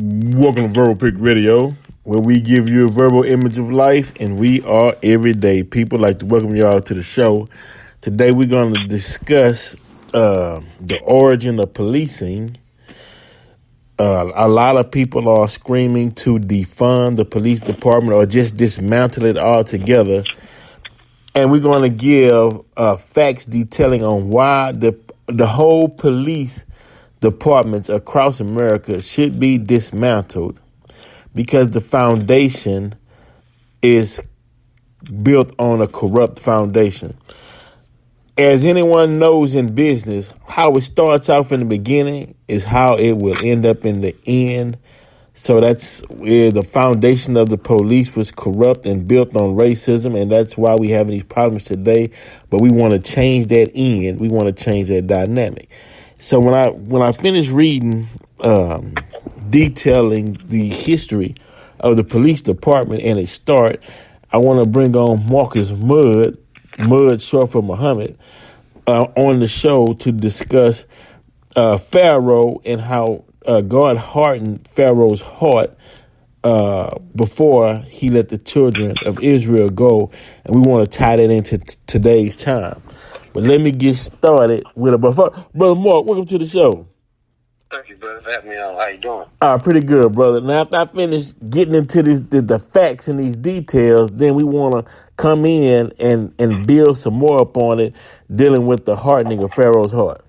Welcome to Verbal Pick Radio, where we give you a verbal image of life, and we are everyday people. I'd like to welcome y'all to the show. Today we're going to discuss the origin of policing. A lot of people are screaming to defund the police department or just dismantle it altogether. And we're going to give facts detailing on why the whole police departments across America should be dismantled, because the foundation is built on a corrupt foundation. As anyone knows in business, how it starts off in the beginning is how it will end up in the end. So that's where the foundation of the police was corrupt and built on racism, and that's why we have these problems today. But we want to change that end. We want to change that dynamic. So when I finish reading, detailing the history of the police department and its start, I want to bring on Marcus Muhd, short for Muhammad, on the show to discuss Pharaoh and how God hardened Pharaoh's heart before he let the children of Israel go. And we want to tie that into today's time. But let me get started with a brother Mark. Welcome to the show. Thank you, brother, for having me on. How you doing? Pretty good, brother. Now, after I finish getting into the facts and these details, then we want to come in and build some more upon it, dealing with the hardening of Pharaoh's heart.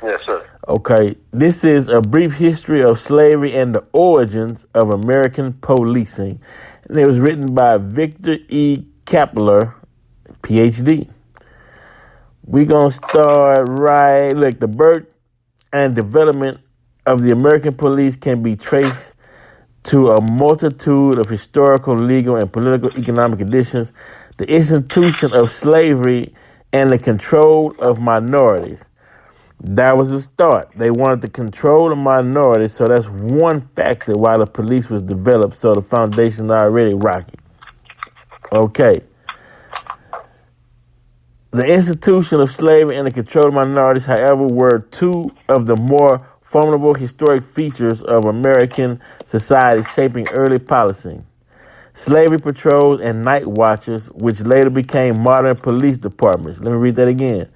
Yes, sir. Okay, this is a brief history of slavery and the origins of American policing. And it was written by Victor E. Kapler, Ph.D. We're going to start look, the birth and development of the American police can be traced to a multitude of historical, legal, and political economic conditions, the institution of slavery, and the control of minorities. That was the start. They wanted to control the minorities, so that's one factor why the police was developed, so the foundation is already rocky. Okay. The institution of slavery and the control of minorities, however, were two of the more formidable historic features of American society shaping early policing. Slavery patrols and night watches, which later became modern police departments. Let me read that again.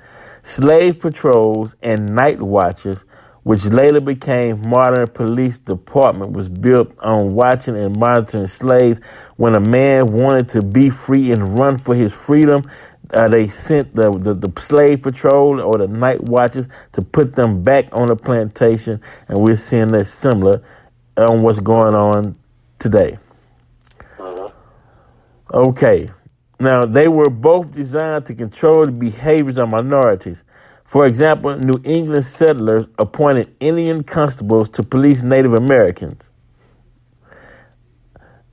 Slave patrols and night watches, which later became modern police department, was built on watching and monitoring slaves. When a man wanted to be free and run for his freedom, they sent the slave patrol or the night watches to put them back on the plantation, and we're seeing that similar on what's going on today. Okay. Now, they were both designed to control the behaviors of minorities. For example, New England settlers appointed Indian constables to police Native Americans.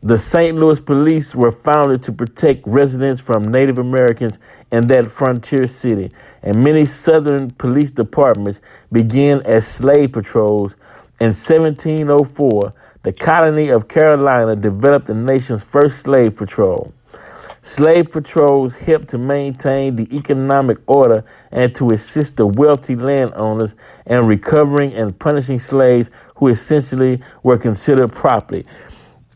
The St. Louis police were founded to protect residents from Native Americans in that frontier city, and many southern police departments began as slave patrols. In 1704, the colony of Carolina developed the nation's first slave patrol. Slave patrols helped to maintain the economic order and to assist the wealthy landowners in recovering and punishing slaves who essentially were considered property.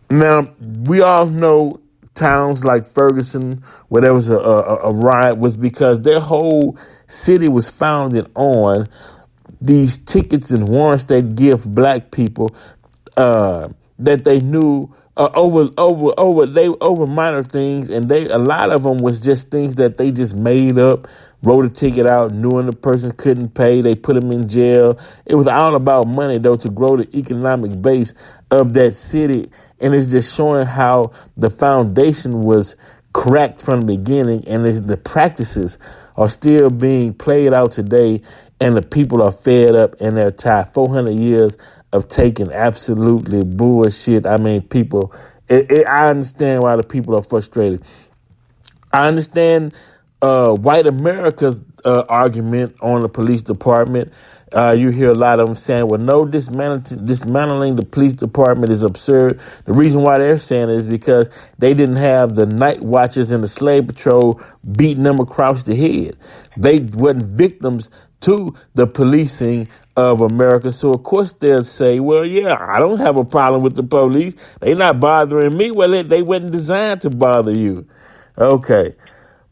Now, we all know towns like Ferguson, where there was a riot, was because their whole city was founded on these tickets and warrants they give black people that they knew over minor things, and a lot of them was just things that they just made up, wrote a ticket out, knowing the person couldn't pay, they put them in jail. It was all about money, though, to grow the economic base of that city, and it's just showing how the foundation was cracked from the beginning, and the practices are still being played out today, and the people are fed up and they're tired. 400 years of taking absolutely bullshit. I mean, people, I understand why the people are frustrated. I understand white America's argument on the police department. You hear a lot of them saying, well, no, dismantling the police department is absurd. The reason why they're saying it is because they didn't have the night watchers and the slave patrol beating them across the head. They wasn't victims to the policing of America. So, of course, they'll say, well, yeah, I don't have a problem with the police. They not bothering me. Well, they wasn't designed to bother you. Okay.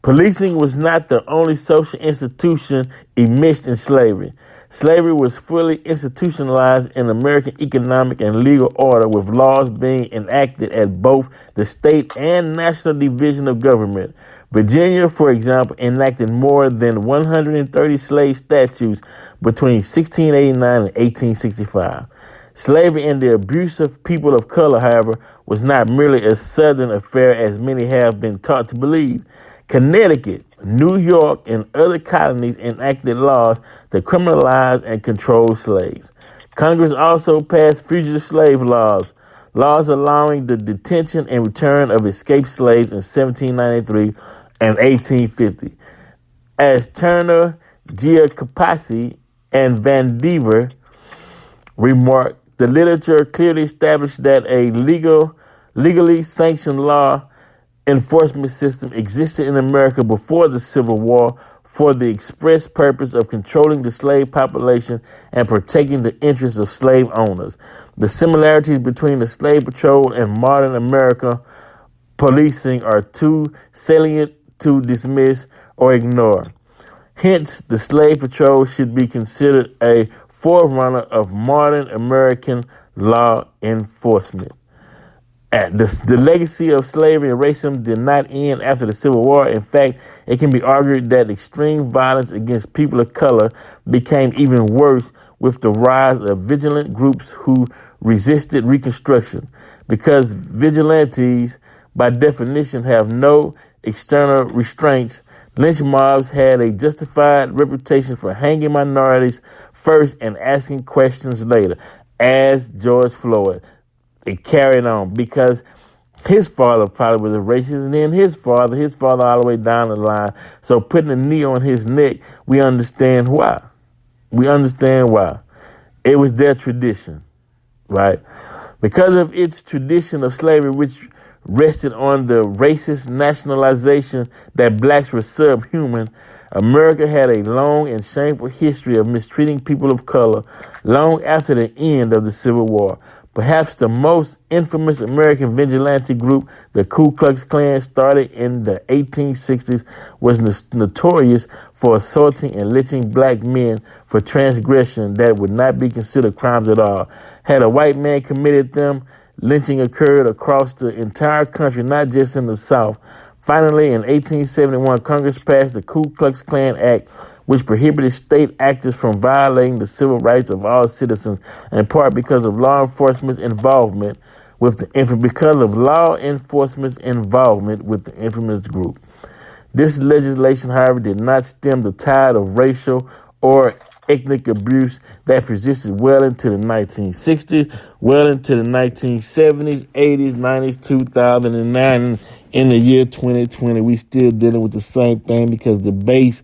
Policing was not the only social institution enmeshed in slavery. Slavery was fully institutionalized in American economic and legal order, with laws being enacted at both the state and national division of government. Virginia, for example, enacted more than 130 slave statutes between 1689 and 1865. Slavery and the abuse of people of color, however, was not merely a Southern affair as many have been taught to believe. Connecticut, New York, and other colonies enacted laws to criminalize and control slaves. Congress also passed fugitive slave laws, laws allowing the detention and return of escaped slaves in 1793 and 1850. As Turner, Giacoppasi, and Van Dever remarked, the literature clearly established that a legally sanctioned law enforcement system existed in America before the Civil War for the express purpose of controlling the slave population and protecting the interests of slave owners. The similarities between the slave patrol and modern America policing are too salient to dismiss or ignore. Hence, the slave patrol should be considered a forerunner of modern American law enforcement. The legacy of slavery and racism did not end after the Civil War. In fact, it can be argued that extreme violence against people of color became even worse with the rise of vigilant groups who resisted Reconstruction. Because vigilantes, by definition, have no external restraints, lynch mobs had a justified reputation for hanging minorities first and asking questions later, as George Floyd. It carried on because his father probably was a racist, and then his father all the way down the line. So putting a knee on his neck, we understand why. We understand why. It was their tradition, right? Because of its tradition of slavery, which rested on the racist nationalization that blacks were subhuman, America had a long and shameful history of mistreating people of color long after the end of the Civil War. Perhaps the most infamous American vigilante group, the Ku Klux Klan, started in the 1860s, was notorious for assaulting and lynching black men for transgression that would not be considered crimes at all. Had a white man committed them, lynching occurred across the entire country, not just in the South. Finally, in 1871, Congress passed the Ku Klux Klan Act, which prohibited state actors from violating the civil rights of all citizens, in part because of law enforcement's involvement with the infamous group. This legislation, however, did not stem the tide of racial or ethnic abuse that persisted well into the 1960s, well into the 1970s, 80s, 90s, 2009. In the year 2020, we still dealing with the same thing because the base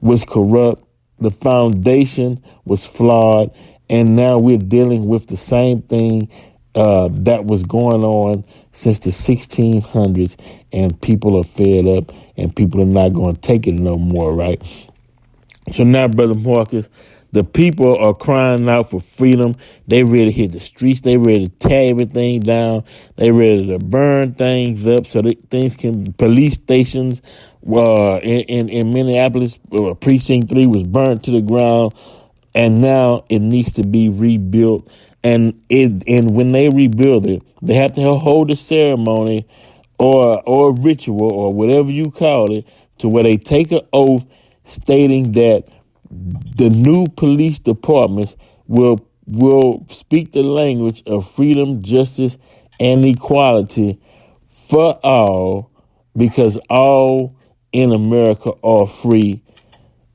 was corrupt, the foundation was flawed, and now we're dealing with the same thing that was going on since the 1600s, and people are fed up, and people are not going to take it no more, right? So now, Brother Marcus, the people are crying out for freedom. They ready to hit the streets. They ready to tear everything down. They ready to burn things up so that things can, police stations in Minneapolis, Precinct 3 was burnt to the ground, and now it needs to be rebuilt. And when they rebuild it, they have to hold a ceremony or ritual or whatever you call it, to where they take an oath stating that the new police departments will speak the language of freedom, justice, and equality for all, because all in America are free.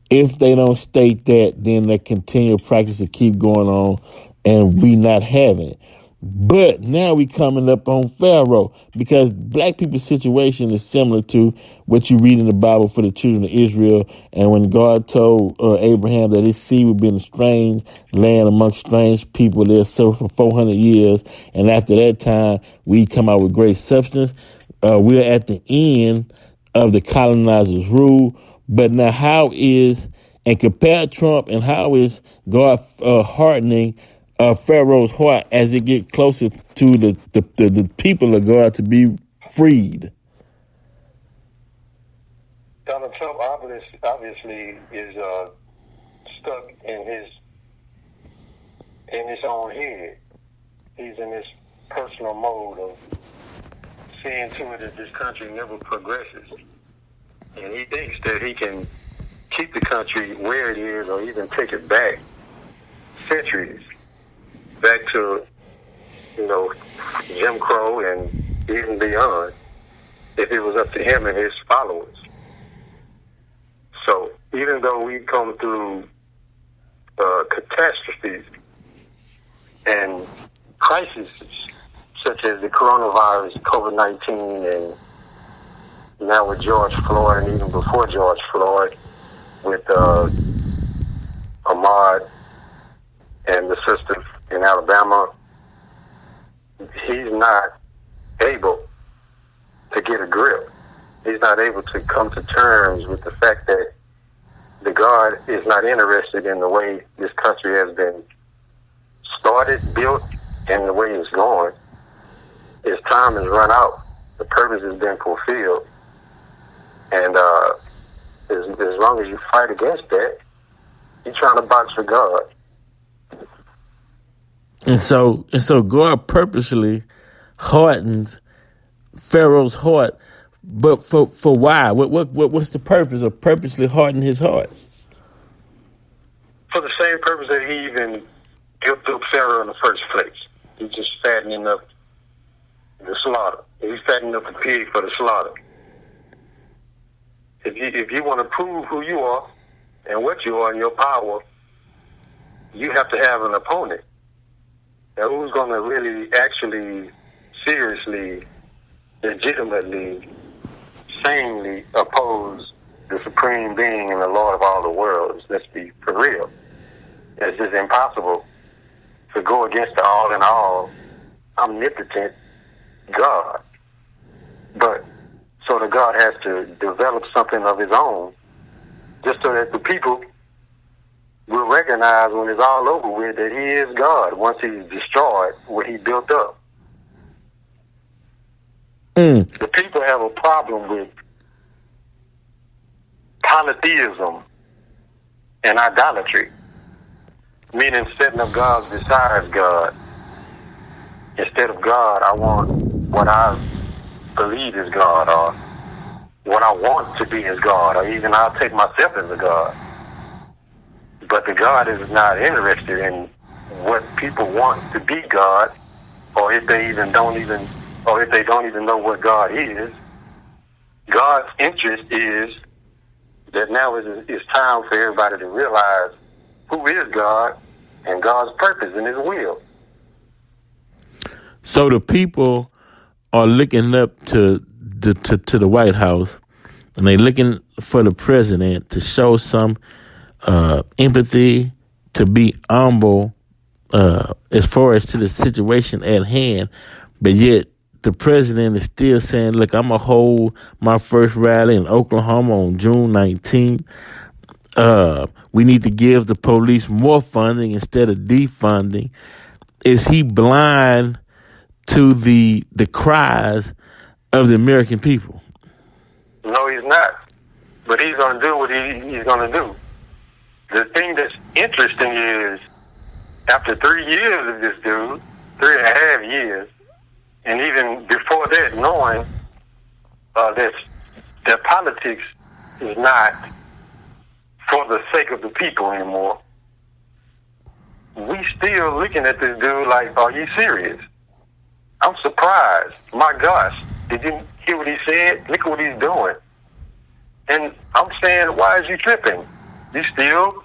If they don't state that, then they continue practice to keep going on, and we not having it. But now we coming up on Pharaoh, because black people's situation is similar to what you read in the Bible for the children of Israel. And when God told Abraham that his seed would be in a strange land amongst strange people, they'll suffer for 400 years. And after that time, we come out with great substance. We're at the end of the colonizers' rule. But now how is and compare Trump and how is God hardening Pharaoh's heart as it get closer to the people of God to be freed. Donald Trump obviously is stuck in his own head. He's in this personal mode of seeing to it that this country never progresses. And he thinks that he can keep the country where it is or even take it back centuries, back to, Jim Crow and even beyond, if it was up to him and his followers. So even though we come through catastrophes and crises such as the coronavirus, COVID-19, and now with George Floyd, and even before George Floyd, with Ahmaud and the sister in Alabama, he's not able to get a grip. He's not able to come to terms with the fact that the God is not interested in the way this country has been started, built, and the way it's going. His time has run out. The purpose has been fulfilled. And as long as you fight against that, you're trying to box for God. And so God purposely hardens Pharaoh's heart, but for why? What's the purpose of purposely hardening his heart? For the same purpose that he even built up Pharaoh in the first place. He's just fattening up the slaughter. He's fattening up the pig for the slaughter. If you want to prove who you are and what you are and your power, you have to have an opponent. Now, who's going to really, actually, seriously, legitimately, sanely oppose the supreme being and the Lord of all the worlds? Let's be for real. It's just impossible to go against the all in all, omnipotent God. But so the God has to develop something of his own, just so that the people will recognize when it's all over with that he is God once he's destroyed what he built up. The people have a problem with polytheism and idolatry, meaning setting up gods besides God. Instead of God, I want what I believe is God, or what I want to be as God, or even I'll take myself as a God. But the God is not interested in what people want to be God, or if they don't even know what God is. God's interest is that now it's time for everybody to realize who is God and God's purpose and his will. So the people are looking up to the White House, and they're looking for the president to show some empathy, to be humble as far as to the situation at hand. But yet the president is still saying, look, I'm going to hold my first rally in Oklahoma on June 19th. We need to give the police more funding instead of defunding. Is he blind to the cries of the American people? No, he's not. But he's going to do what he's going to do. The thing that's interesting is, after 3 years of this dude, 3.5 years, and even before that, knowing that politics is not for the sake of the people anymore, we still looking at this dude like, are you serious? I'm surprised. My gosh, did you hear what he said? Look at what he's doing. And I'm saying, why is you tripping? You still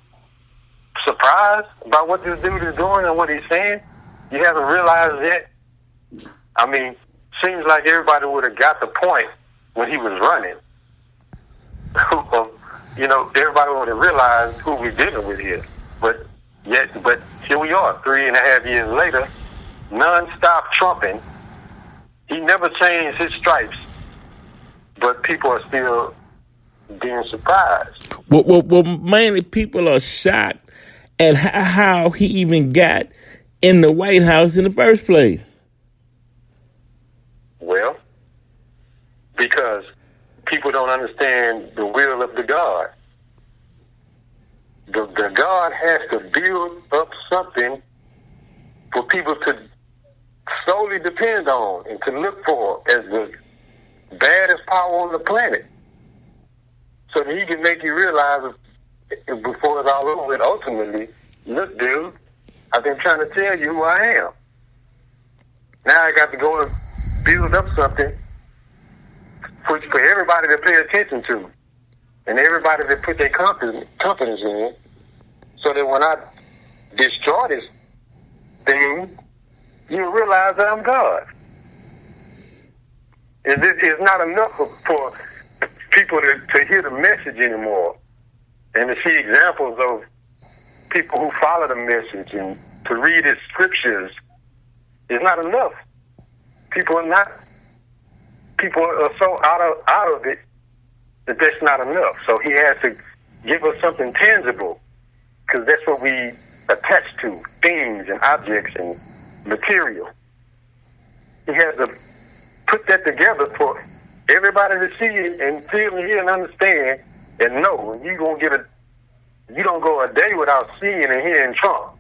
surprised about what this dude is doing and what he's saying? You haven't realized yet? I mean, seems like everybody would have got the point when he was running. Everybody would have realized who we're dealing with here. But here we are, 3.5 years later, non-stop trumping. He never changed his stripes, but people are still being surprised. Well, mainly people are shocked at how he even got in the White House in the first place. Well, because people don't understand the will of the God. The God has to build up something for people to solely depend on and to look for as the baddest power on the planet. So that he can make you realize before it's all over with, ultimately, look, dude, I've been trying to tell you who I am. Now I got to go and build up something for everybody to pay attention to and everybody to put their confidence in, so that when I destroy this thing, you realize that I'm God. And this is not enough for people to hear the message anymore and to see examples of people who follow the message and to read his scriptures. It's not enough. People are so out of it that that's not enough. So he has to give us something tangible, because that's what we attach to, things and objects and material. He has to put that together for everybody to see it and feel and hear and understand and know. You don't go a day without seeing and hearing Trump.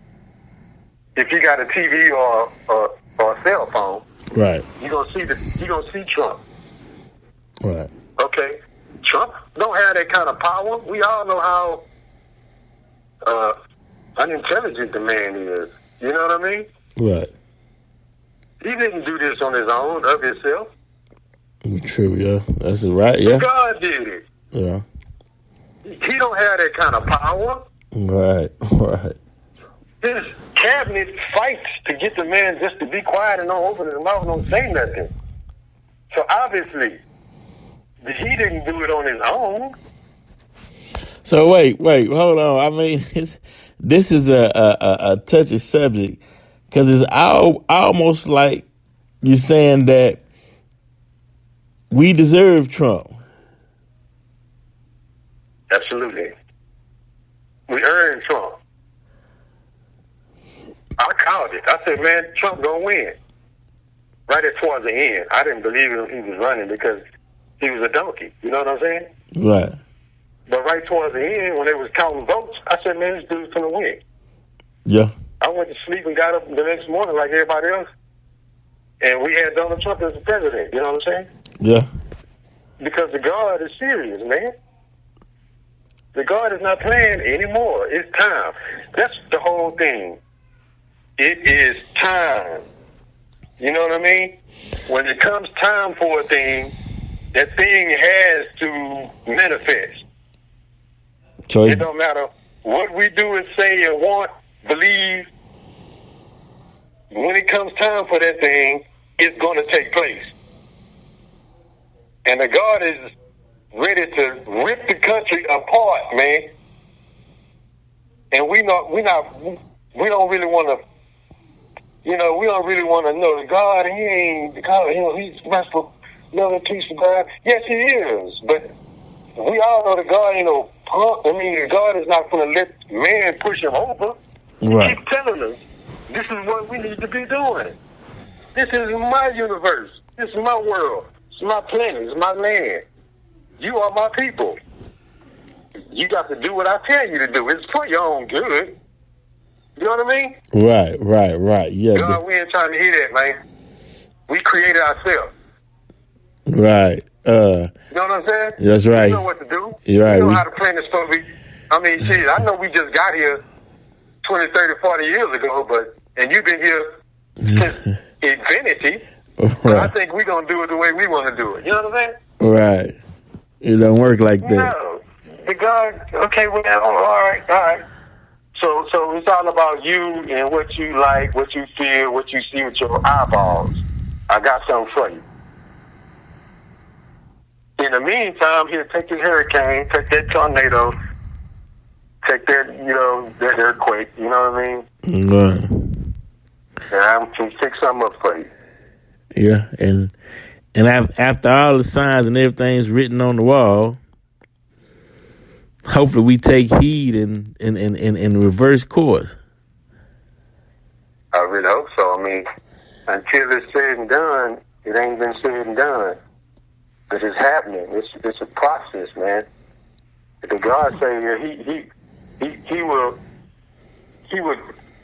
If you got a TV or a cell phone, right, you gonna see Trump. Right. Okay. Trump don't have that kind of power. We all know how unintelligent the man is. You know what I mean? Right. He didn't do this on his own, of himself. True, yeah. That's right, yeah. God did it. Yeah. He don't have that kind of power. Right. His cabinet fights to get the man just to be quiet and don't open his mouth and don't say nothing. So obviously, he didn't do it on his own. So wait, hold on. I mean, this is a touchy subject, because it's almost like you're saying that we deserve Trump. Absolutely. We earned Trump. I called it. I said, man, Trump gonna win. Right at towards the end. I didn't believe him he was running because he was a donkey. You know what I'm saying? Right. But right towards the end, when they was counting votes, I said, man, this dude's gonna win. Yeah. I went to sleep and got up the next morning like everybody else, and we had Donald Trump as the president. You know what I'm saying? Yeah. Because the God is serious, man. The God is not playing anymore. It's time. That's the whole thing. It is time. You know what I mean? When it comes time for a thing, that thing has to manifest. So it don't matter what we do and say and want, believe. When it comes time for that thing, it's going to take place. And the God is ready to rip the country apart, man. And we don't really want to. You know, we don't really want to know the God. He ain't the God. You know, he's for another piece of God. Yes, he is. But we all know the God ain't no punk. I mean, the God is not going to let man push him over. Right. He keeps telling us, this is what we need to be doing. This is my universe. This is my world. It's my planet. It's my land. You are my people. You got to do what I tell you to do. It's for your own good. You know what I mean? Right. Yeah. God, we ain't trying to hear that, man. We created ourselves. Right. You know what I'm saying? That's right. We know what to do. You're right. We know how to plan this stuff. I mean, shit, I know we just got here 20, 30, 40 years ago, and you've been here since infinity. Right. But I think we're going to do it the way we want to do it. You know what I'm saying? Right. It don't work like that. No. The God, okay, well, all right. So it's all about you and what you like, what you feel, what you see with your eyeballs. I got something for you. In the meantime, here, take this hurricane, take that tornado, take that, that earthquake, you know what I mean? Right. And I'm going to fix something up for you. Yeah, and after all the signs and everything's written on the wall, hopefully we take heed and reverse course. I really hope so. I mean, until it's said and done, it ain't been said and done. But it's happening. It's a process, man. The God Savior, he would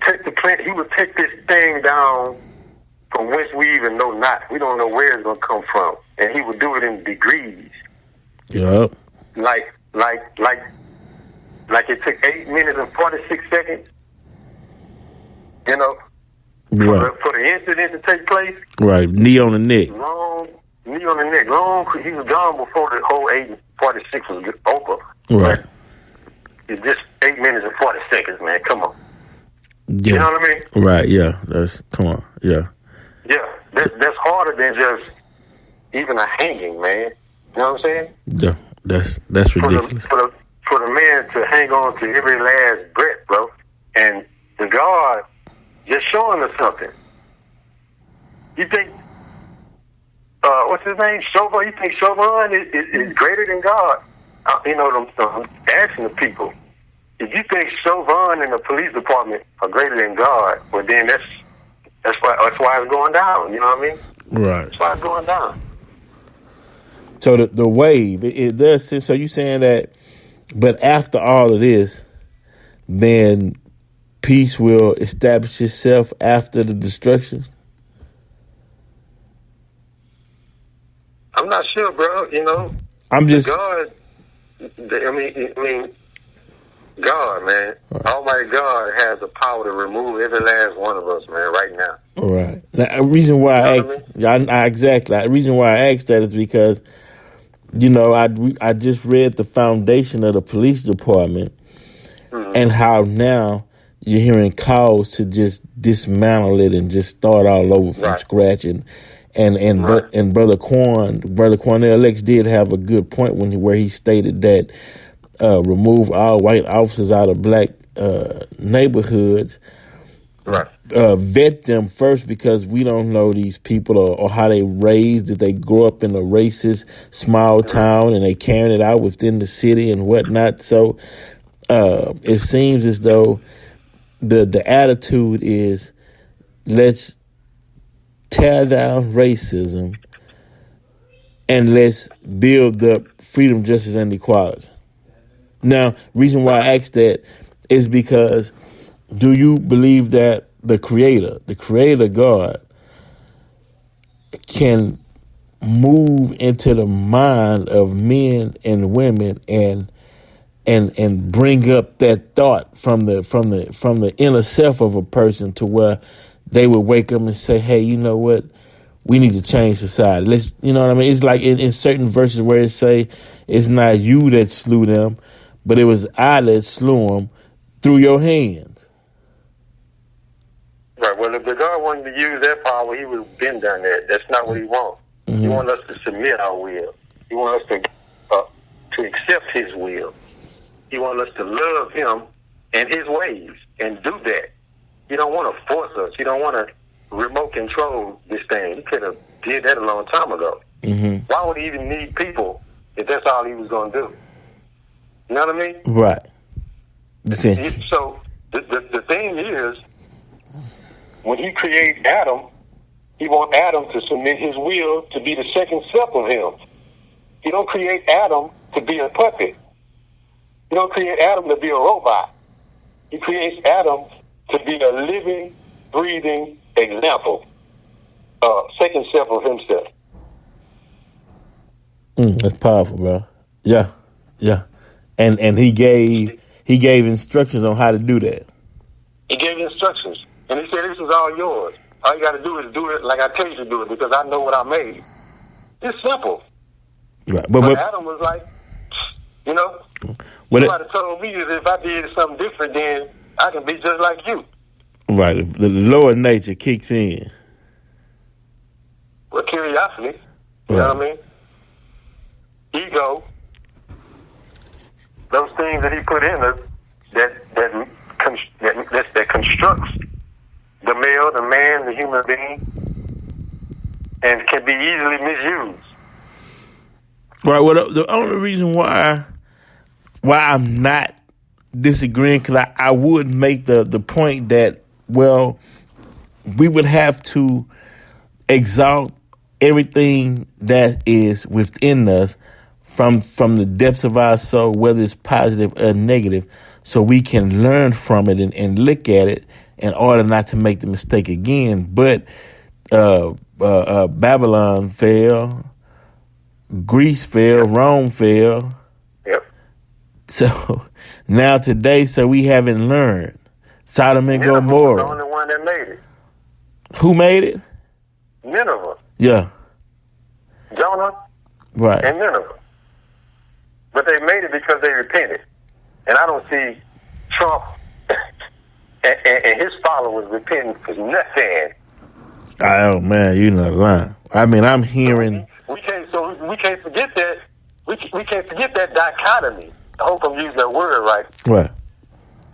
take the plant. He would take this thing down from whence we even know not. We don't know where it's gonna come from, and he would do it in degrees. Yep. Like it took 8 minutes and 46 seconds. You know, Right. for the incident to take place. Right. Knee on the neck. Long knee on the neck. Long. He was gone before the whole 8 and 46 was over. Right. It's just 8 minutes and 40 seconds, man. Come on. Yeah. You know what I mean? Right. Yeah. Come on. Yeah. Yeah. That's harder than just even a hanging, man. You know what I'm saying? Yeah. That's ridiculous. For the man to hang on to every last breath, bro, and the God just showing us something. You think, what's his name? Chauvin? You think Chauvin is greater than God? You know, I'm asking the people. If you think Chauvin and the police department are greater than God, well, then that's why it's going down. You know what I mean? Right. That's why it's going down. So the wave, it does. So you saying that, but after all of this, then peace will establish itself after the destruction? I'm not sure, bro. You know, I'm just God. I mean, God, man, right. Almighty God has the power to remove every last one of us, man, right now. All right. Now, the reason why I asked, exactly. The reason why I asked that is because, you know, I just read the foundation of the police department, and how now you're hearing calls to just dismantle it and just start all over from scratch. And Brother Cornell X did have a good point where he stated that remove all white officers out of black neighborhoods. Right. Vet them first, because we don't know these people or how they raised. Did they grow up in a racist small town and they carrying it out within the city and whatnot? So it seems as though the attitude is, let's tear down racism and let's build up freedom, justice, and equality. Now, reason why I asked that is because, do you believe that the creator God, can move into the mind of men and women and bring up that thought from the inner self of a person to where they would wake up and say, hey, you know what? We need to change society. Let's, you know what I mean? It's like in certain verses where it say, it's not you that slew them, but it was I that slew them through your hands. Right. Well, if the God wanted to use that power, he would have been done that. That's not what he wants. Mm-hmm. He wants us to submit our will. He wants us to accept his will. He wants us to love him and his ways and do that. He don't want to force us. He don't want to remote control this thing. He could have did that a long time ago. Mm-hmm. Why would he even need people if that's all he was going to do? You know what I mean? Right. So the thing is, when he creates Adam, he wants Adam to submit his will to be the second step of him. He don't create Adam to be a puppet. He don't create Adam to be a robot. He creates Adam to be a living, breathing example, second step of himself. That's powerful, bro. Yeah. And he gave instructions on how to do that. He gave instructions, and he said, "This is all yours. All you got to do is do it like I tell you to do it, because I know what I made." It's simple. Right, but Adam was like, you know, what somebody told me that if I did something different, then I can be just like you. Right, the lower nature kicks in. Well, curiosity, you know what I mean? Ego, those things that he put in us that constructs the male, the man, the human being, and can be easily misused. Right. Well, the only reason why why I'm not disagreeing, because I would make the point that, well, we would have to exalt everything that is within us from the depths of our soul, whether it's positive or negative, so we can learn from it and look at it in order not to make the mistake again. But Babylon fell, Greece fell, Rome fell. Yep. So now today, so we haven't learned. Sodom and Nineveh was the Gomorrah. only one that made it. Who made it? Nineveh. Yeah. Jonah Right. and Nineveh. But they made it because they repented. And I don't see Trump and his followers repenting for nothing. Oh man, you're not lying. I mean, I'm hearing. We can't forget that. We can't forget that dichotomy. I hope I'm using that word right. What?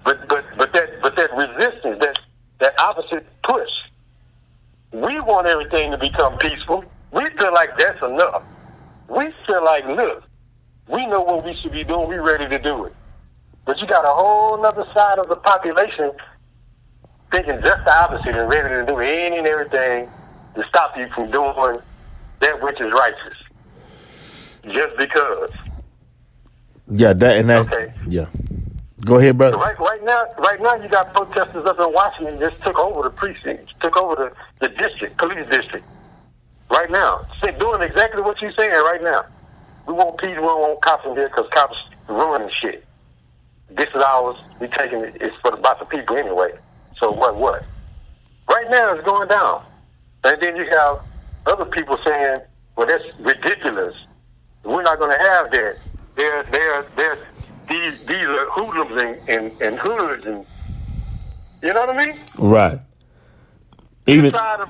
But that resistance, that opposite push. We want everything to become peaceful. We feel like that's enough. We feel like, look, we know what we should be doing. We're ready to do it. But you got a whole other side of the population thinking just the opposite and ready to do any and everything to stop you from doing that which is righteous. Just because. Yeah, that's okay. Yeah. Go ahead, brother. Right now, you got protesters up in Washington just took over the precincts, took over the district, police district. Right now, doing exactly what you're saying right now. We want peace. We don't want cops in here because cops ruining shit. This is ours. We taking it. It's about the people anyway. So what? Right now, it's going down. And then you have other people saying, "Well, that's ridiculous. We're not going to have that. These are hoodlums and hoods, and you know what I mean?" Right. This side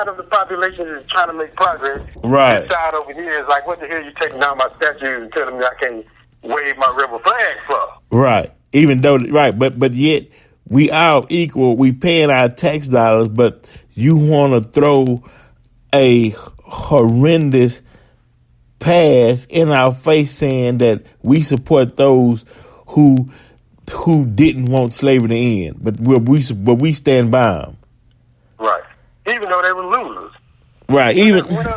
of the population is trying to make progress. Right. This side over here is like, what the hell you taking down my statues and telling me I can't wave my rebel flag for? Right. Even though, right, but yet we are equal. We paying our tax dollars, but you want to throw a horrendous pass in our face saying that we support those who didn't want slavery to end, but we stand by them. Right. Even though they were losers. Right. When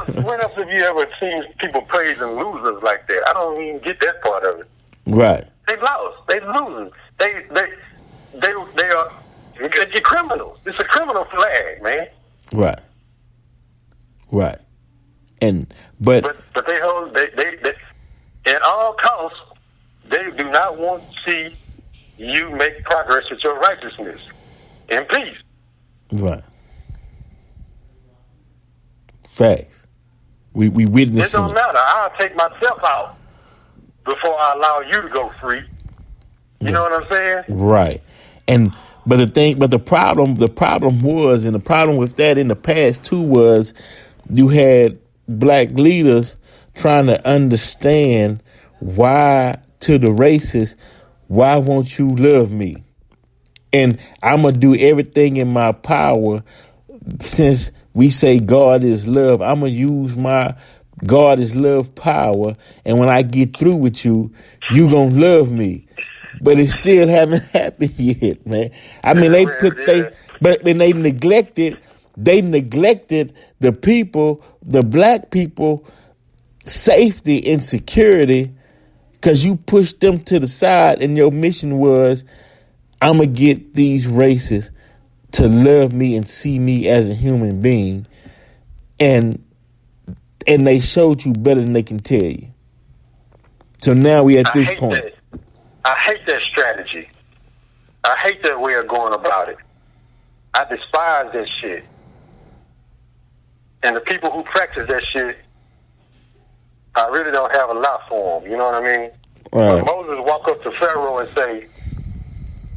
else have you ever seen people praising losers like that? I don't even get that part of it. Right. They lost. They losers. They are they're criminals. It's a criminal flag, man. Right. Right. But they hold they at all costs they do not want to see you make progress with your righteousness and peace. Right. Facts. We witness. It don't matter. I'll take myself out before I allow you to go free. You know what I'm saying? Right. But the problem was, and the problem with that in the past too was, you had black leaders trying to understand why, to the racists, why won't you love me? And I'm going to do everything in my power. Since we say God is love, I'm going to use my God is love power. And when I get through with you, you going to love me. But it still haven't happened yet, man. I mean, they neglected the people, the black people, safety and security, because you pushed them to the side, and your mission was, I'm going to get these racists to love me and see me as a human being. And they showed you better than they can tell you. So now we at this point. I hate that strategy. I hate that way of going about it. I despise that shit. And the people who practice that shit, I really don't have a lot for them. You know what I mean? Right. When Moses walk up to Pharaoh and say,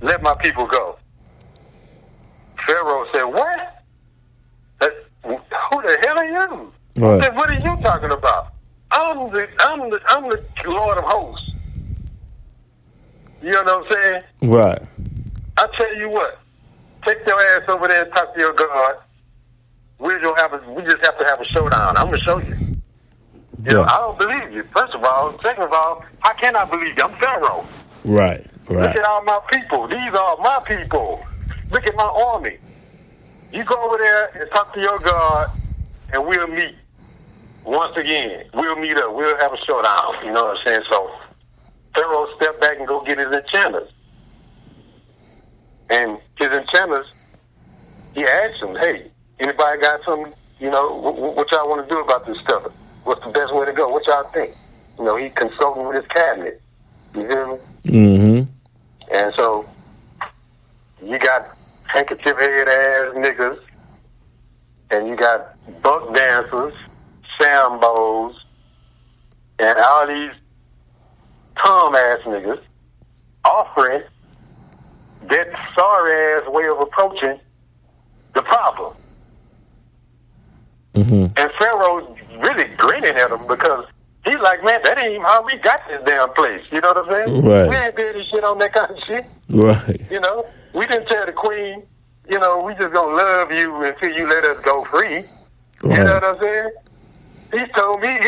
"Let my people go," Pharaoh said, "What? Who the hell are you?" Right. I said, "What are you talking about? I'm the Lord of hosts." You know what I'm saying? Right. I tell you what, take your ass over there and talk to your God. We just have to have a showdown. I'm gonna show you. You know, I don't believe you, first of all. Second of all, how can I believe you? I'm Pharaoh. Right. Look at all my people. These are my people. Look at my army. You go over there and talk to your God, and we'll meet once again. We'll meet up. We'll have a showdown. You know what I'm saying? So Pharaoh stepped back and go get his enchanters. And his enchanters, he asked them, hey, anybody got something, you know, what y'all want to do about this stuff? What's the best way to go? What y'all think? You know, he consulting with his cabinet. You hear me? Mm-hmm. And so you got handkerchief head ass niggas, and you got buck dancers, sambos, and all these Tom ass niggas offering that sorry ass way of approaching the problem. Mm-hmm. And Pharaoh's really grinning at them because he's like, man, that ain't even how we got this damn place. You know what I'm saying? Right. We ain't did this shit on that kind of shit. Right. You know, we didn't tell the queen, you know, we just gonna love you until you let us go free. Right. You know what I'm saying? He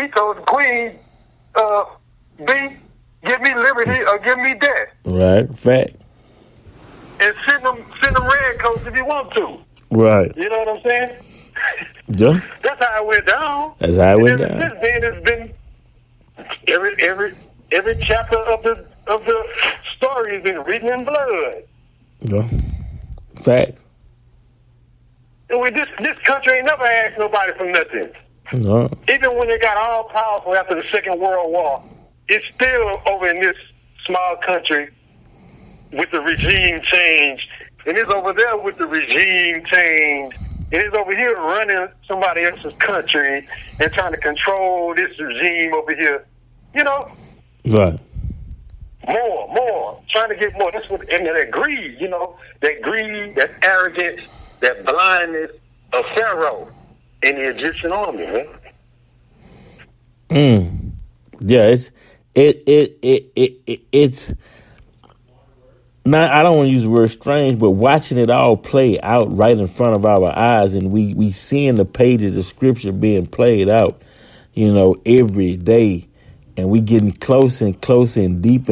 told the queen, B, give me liberty or give me death. Right. Fact. And send them redcoats if you want to. Right. You know what I'm saying? Yeah. That's how it went down. That's how it went down. Since then, it's been every chapter of the story has been written in blood. Yeah. Facts. And this country ain't never asked nobody for nothing. No. Even when they got all powerful after the Second World War, it's still over in this small country with the regime change. And it's over there with the regime change. And it's over here running somebody else's country and trying to control this regime over here. You know? Right. More. Trying to get more. That's what, and that greed, you know, that greed, that arrogance, that blindness of Pharaoh and the Egyptian army, man. Yeah, it's not, I don't want to use the word strange, but watching it all play out right in front of our eyes, and we seeing the pages of scripture being played out, you know, every day, and we getting closer and closer and deeper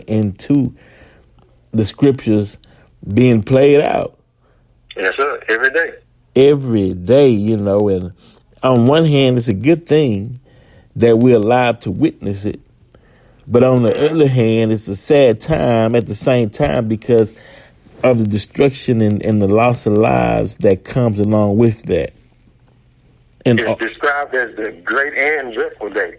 into the scriptures being played out. Yes, sir. Every day. Every day, you know, and on one hand, it's a good thing that we're alive to witness it. But on the other hand, it's a sad time at the same time because of the destruction and the loss of lives that comes along with that. And it's described as the great and dreadful day.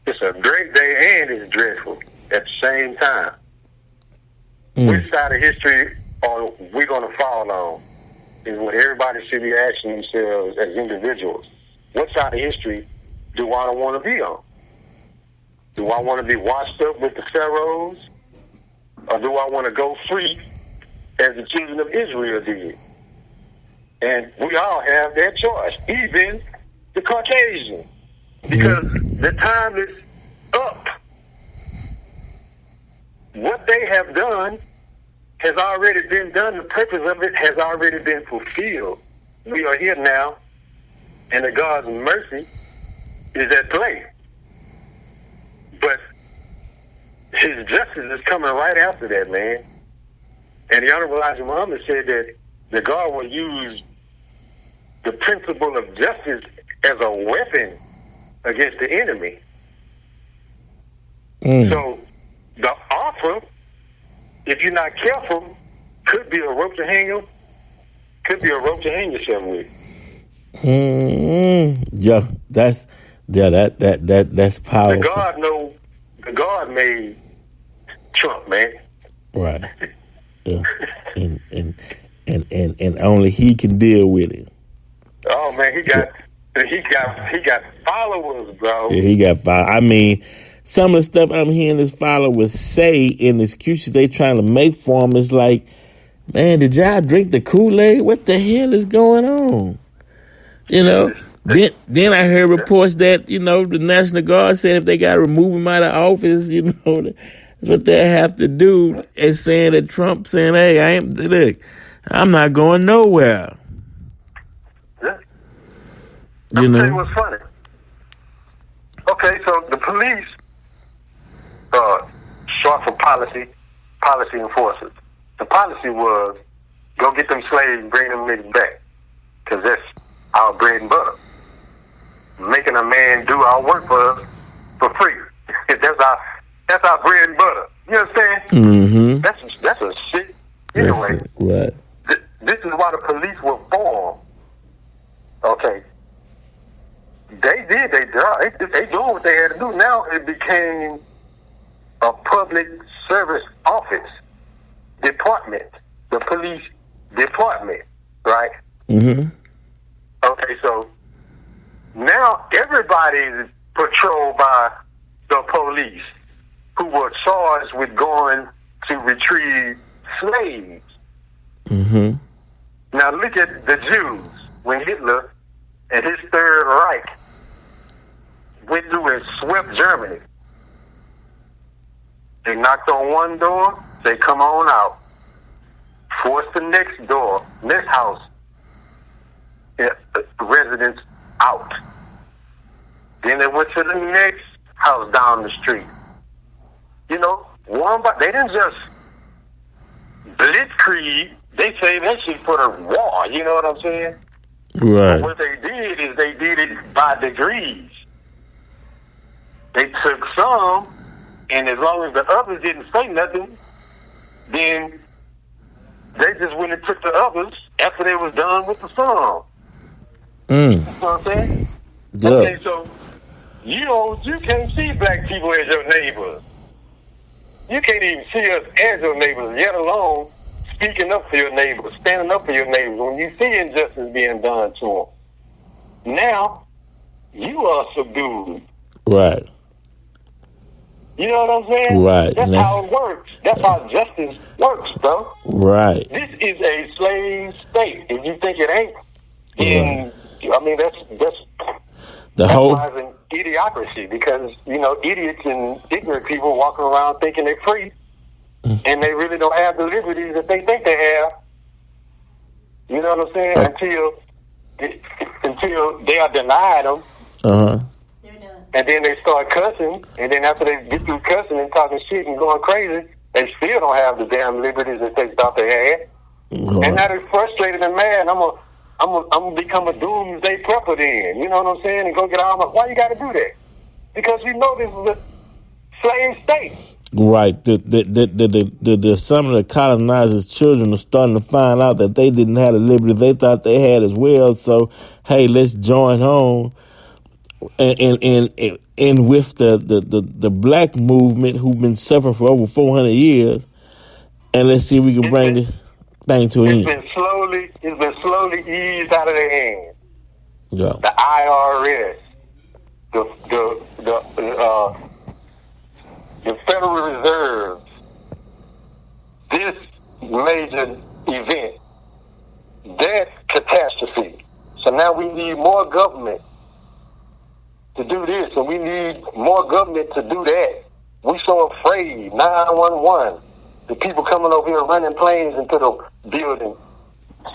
It's a great day and it's dreadful at the same time. Which side of history are we going to fall on? Is what everybody should be asking themselves as individuals. What side of history do I want to be on? Do I want to be washed up with the pharaohs? Or do I want to go free as the children of Israel did? And we all have that choice, even the Caucasian. Because the time is up. What they have done has already been done. The purpose of it has already been fulfilled. We are here now, and the God's mercy is at play. But his justice is coming right after that, man. And the Honorable Elijah Muhammad said that the God will use the principle of justice as a weapon against the enemy. So the offer, if you're not careful, could be a rope to hang him, could be a rope to hang yourself with. Yeah, that's powerful. The God made Trump, man. Right. Yeah. and only he can deal with it. Oh man, he got followers, bro. Yeah, he got followers. I mean, some of the stuff I'm hearing his followers say in the excuses they trying to make for him is like, man, did y'all drink the Kool-Aid? What the hell is going on? You know, then I heard reports that, you know, the National Guard said if they got to remove him out of office, you know, that's what they have to do. And saying that Trump saying, hey, I'm not going nowhere. Yeah. You know? Tell you what's funny. police, short for policy enforcers. The policy was go get them slaves, bring them niggas back, because that's our bread and butter. Making a man do our work for us for free. that's our bread and butter. You understand? Mm-hmm. That's a shit. Anyway, right. This is why the police were formed. Okay. They did their job. They doing what they had to do. Now it became a public service office department, the police department, right? Mm-hmm. Okay, so now everybody's patrolled by the police who were charged with going to retrieve slaves. Mm-hmm. Now look at the Jews when Hitler and his Third Reich went through and swept Germany. They knocked on one door, they come on out. Forced the next house, residents out. Then they went to the next house down the street. You know, they didn't just blitzkrieg. They say that shit for the war. You know what I'm saying? Right. But what they did is they did it by degrees. They took some, and as long as the others didn't say nothing, then they just went and took the others after they was done with the some. You know what I'm saying? Yeah. Okay, so you can't see black people as your neighbors. You can't even see us as your neighbors, yet alone speaking up for your neighbors, standing up for your neighbors when you see injustice being done to them. Now, you are subdued. Right. You know what I'm saying? Right. That's how it works. That's how justice works, bro. Right. This is a slave state. If you think it ain't, then I mean that's why it's an idiocracy, because idiots and ignorant people walking around thinking they're free, and they really don't have the liberties that they think they have. You know what I'm saying? Until they are denied them. Uh-huh. And then they start cussing, and then after they get through cussing and talking shit and going crazy, they still don't have the damn liberties that they thought they had. Mm-hmm. And now they're frustrated and mad. I'm gonna become a doomsday prepper then. You know what I'm saying? And go get all my. Why you got to do that? Because you know this is a slave state. Right. The some of the colonizers' children are starting to find out that they didn't have the liberty they thought they had as well. So, hey, let's join home. And with the black movement who've been suffering for over 400 years, and let's see if we can bring this thing to an end. It's been slowly eased out of their hands. Yeah. The IRS, the Federal Reserve, this major event, that catastrophe. So now we need more government to do this, and we need more government to do that. We so afraid. 911, the people coming over here running planes into the building,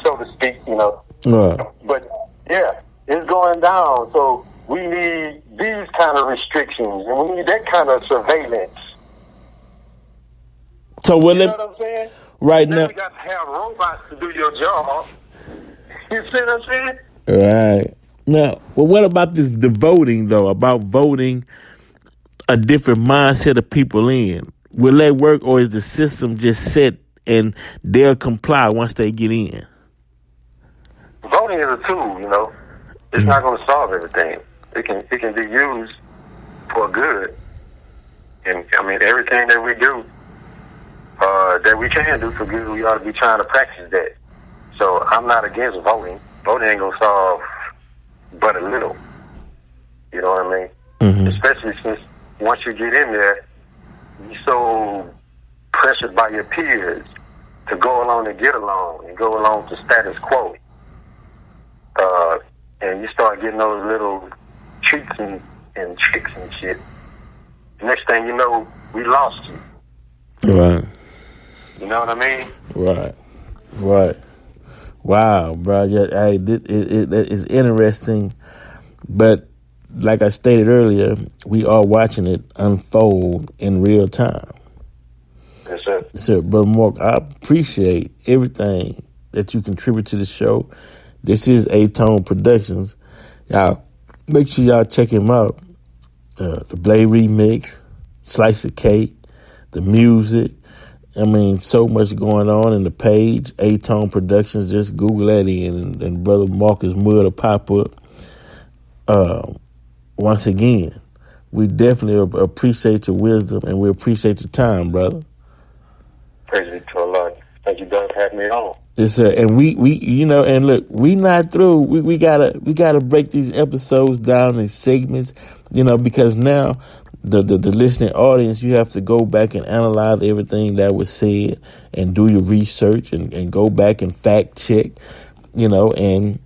so to speak, But yeah, it's going down. So we need these kind of restrictions, and we need that kind of surveillance. So you know what I'm saying? Right then now, we got to have robots to do your job. You see what I'm saying? Right. Now, well, what about the voting, though? About voting a different mindset of people in? Will that work, or is the system just set and they'll comply once they get in? Voting is a tool, It's not going to solve everything. It can be used for good. And, I mean, everything that we do, that we can do for good, we ought to be trying to practice that. So I'm not against voting. Voting ain't going to solve but a little. You know what I mean? Mm-hmm. Especially since once you get in there, you're so pressured by your peers to go along and get along and go along to status quo. And you start getting those little treats and tricks and shit. Next thing you know, we lost you. Right. You know what I mean? Right. Wow, bro. Yeah, hey, it's interesting, but like I stated earlier, we are watching it unfold in real time. Yes, sir. So, Brother Mark, I appreciate everything that you contribute to the show. This is A-Tone Productions. Y'all, make sure y'all check him out. The Blade Remix, Slice of Cake, the music. I mean, so much going on in the page. A-Tone Productions, just Google that in, and Brother Marcus Muhd will pop up. Once again, we definitely appreciate your wisdom and we appreciate your time, brother. Praise be to Allah. Thank you, guys, for having me on. Yes, sir. And we and look, we not through. We gotta break these episodes down in segments, because now the listening audience, you have to go back and analyze everything that was said and do your research and go back and fact check, and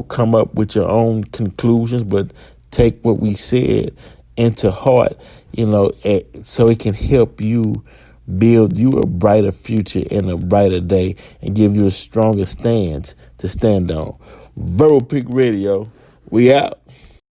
come up with your own conclusions, but take what we said into heart, so it can help you build you a brighter future and a brighter day and give you a stronger stance to stand on. Verbal Pick Radio, we out.